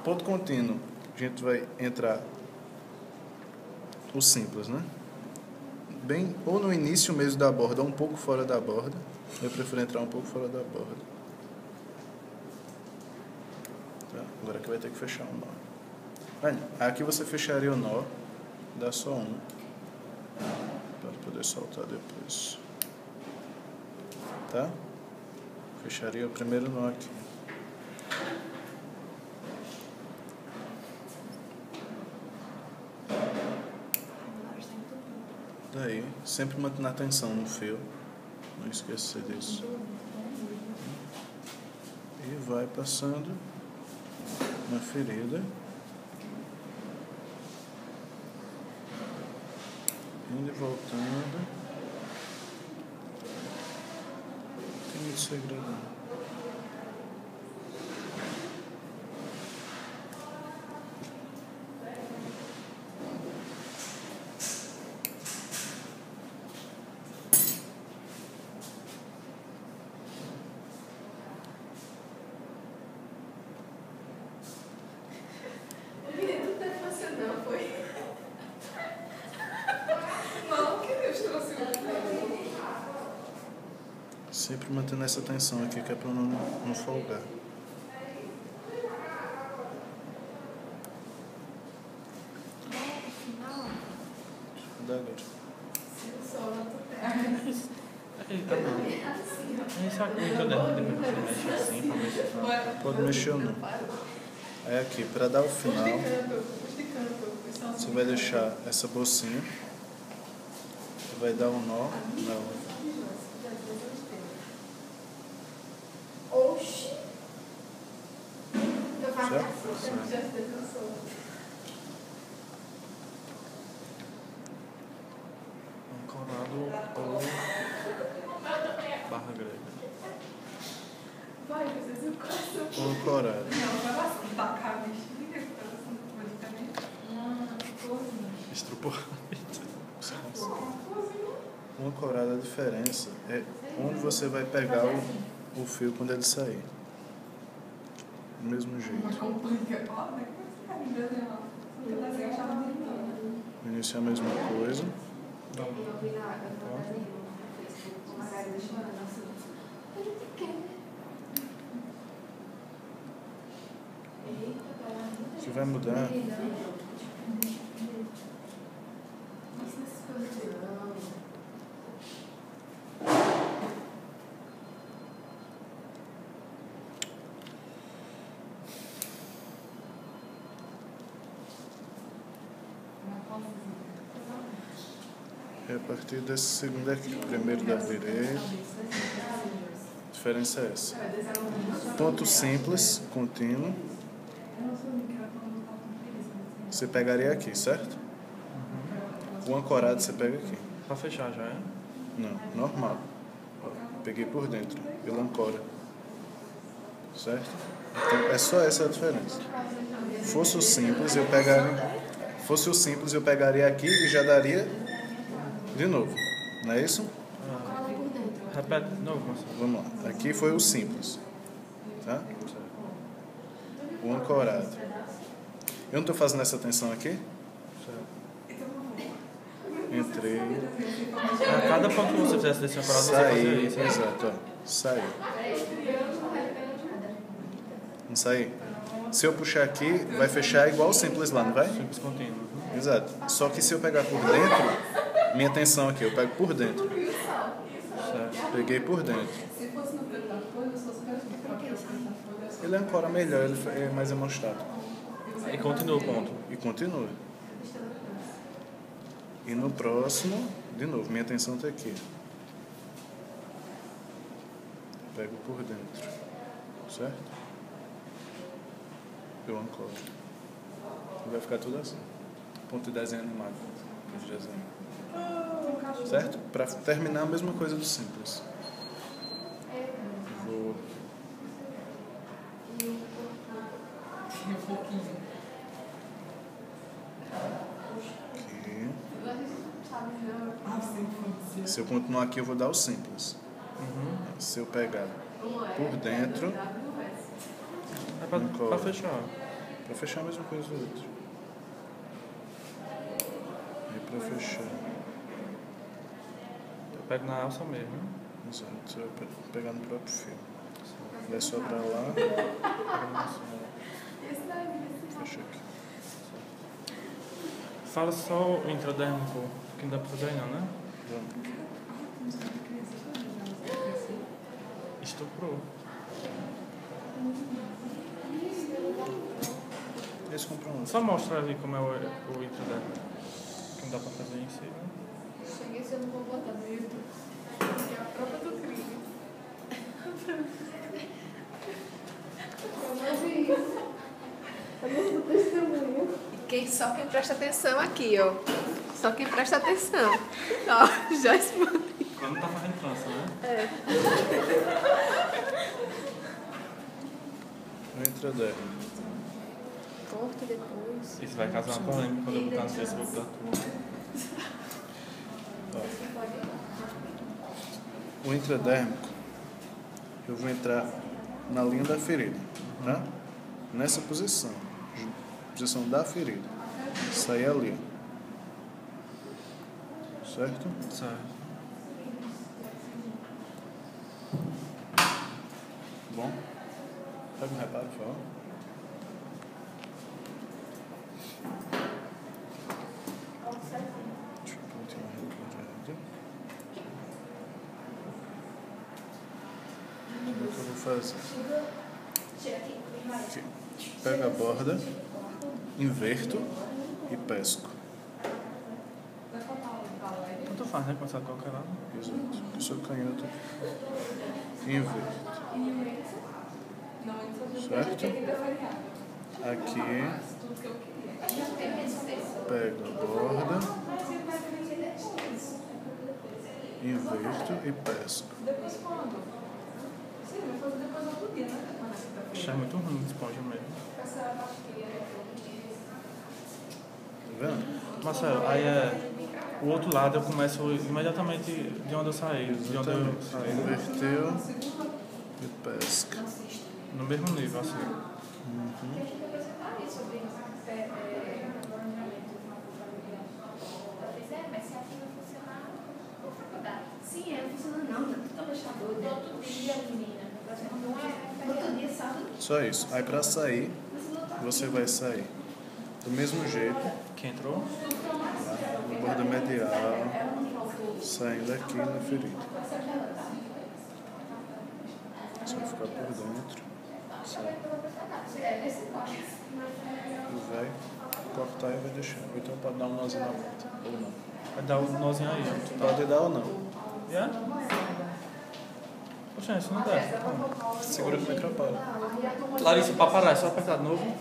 Ponto contínuo, a gente vai entrar o simples, né? Bem, ou no início mesmo da borda, ou um pouco fora da borda. Eu prefiro entrar um pouco fora da borda. Tá? Agora aqui vai ter que fechar um nó. Olha, aqui você fecharia o nó, dá só um, para poder soltar depois. Tá? Fecharia o primeiro nó aqui. Daí, sempre mantendo a atenção no fio, não esquecer disso. E vai passando na ferida, indo e voltando. Não tem muito segredo não. Sempre mantendo essa tensão aqui, que é para não folgar. Dá agora. Pode mexer ou não. Aí aqui, para dar o final, você vai deixar essa bolsinha, vai dar um nó na outra. Oxi! Ancorado ou barra grega? Vai, vocês o coração. Ancorado. Não, vai lá tacar a bexiga. Estrupou. Uma ancorada, a diferença é onde você vai pegar o fio quando ele sair. Do mesmo jeito. No início é a mesma coisa. O que vai mudar é a partir desse segundo aqui. Primeiro da direita. A diferença é essa. Ponto simples, contínuo. Você pegaria aqui, certo? O ancorado você pega aqui. Pra fechar já, é? Não, normal. Peguei por dentro. Ele ancora. Certo? Então é só essa a diferença. Fosse o simples, eu pegaria aqui e já daria de novo. Não é isso? Repete de novo, Marcelo. Vamos lá. Aqui foi o simples. Tá? O ancorado. Eu não estou fazendo essa tensão aqui? Entrei. A cada ponto que você fizesse desse ancorado, você fazia isso. Exato, ó. Saiu. Não sair? Se eu puxar aqui, vai fechar igual o simples lá, não vai? Simples contínuo. Exato. Só que se eu pegar por dentro, minha tensão aqui, eu pego por dentro. Certo. Peguei por dentro. Ele ancora melhor, ele é mais amostrado. E continua o ponto. E continua. E no próximo, de novo, minha tensão está aqui. Pego por dentro. Certo? Eu ancoro. E vai ficar tudo assim. Ponto de desenho animado. De desenho. Certo? Para terminar a mesma coisa do simples. Vou... Aqui. Se eu continuar aqui, eu vou dar o simples. Se eu pegar por dentro... É pra fechar. Para fechar a mesma coisa do outro. E para fechar. Eu pego na alça mesmo, né? Exato, você vai pegar no próprio fio. Vai sobrar lá. Fecha aqui. Fala só o intradérmico, que não dá pra fazer ainda, né? Vamos. Estuprou. Esse comprou um. Só mostra ali como é o intradérmico. Que não dá pra fazer em si, né? Cheguei se eu não vou botar no YouTube. Que é a prova do crime. Eu não vi isso. Eu não sou testemunho. Só quem presta atenção aqui, ó. Só quem presta atenção. Ó, já explodiu. Quando tá fazendo trança, né? É. O intradérmico. Corta depois. Isso vai causar uma polêmica quando eu botar no Facebook da turma. O intradérmico, eu vou entrar na linha da ferida, tá? Nessa posição da ferida. Sair ali. Certo? Certo. Bom? Pega um reparo, por favor. Deixa eu continuar reparando. O que eu vou fazer? Aqui. Pego a borda, inverto e pesco. Tanto faz, né? Começar a qualquer lado. Exato. Eu sou canhoto. Inverto. Certo? Aqui. Pego a borda, inverto e pesco. Isso é muito ruim de esponja mesmo. Tá vendo? Marcelo, aí o outro lado eu começo imediatamente de onde eu saí. De onde eu Exatamente. saí. Inverteu e pesca. No mesmo nível, assim. Sim, não funciona não. Todo dia, menina. Outro dia, sábado. Só isso. Aí pra sair, você vai sair do mesmo jeito, Que entrou? tá? Borda medial, saindo aqui na ferida. Você vai ficar por dentro. Sai. E vai cortar e vai deixar. Ou então pode dar um nozinho na ponta. Ou não. Vai dar o nozinho aí, ó. Pode dar ou não. Yeah? Poxa, isso não dá. Segura com o microfone. Larissa, para parar, é só apertar de novo.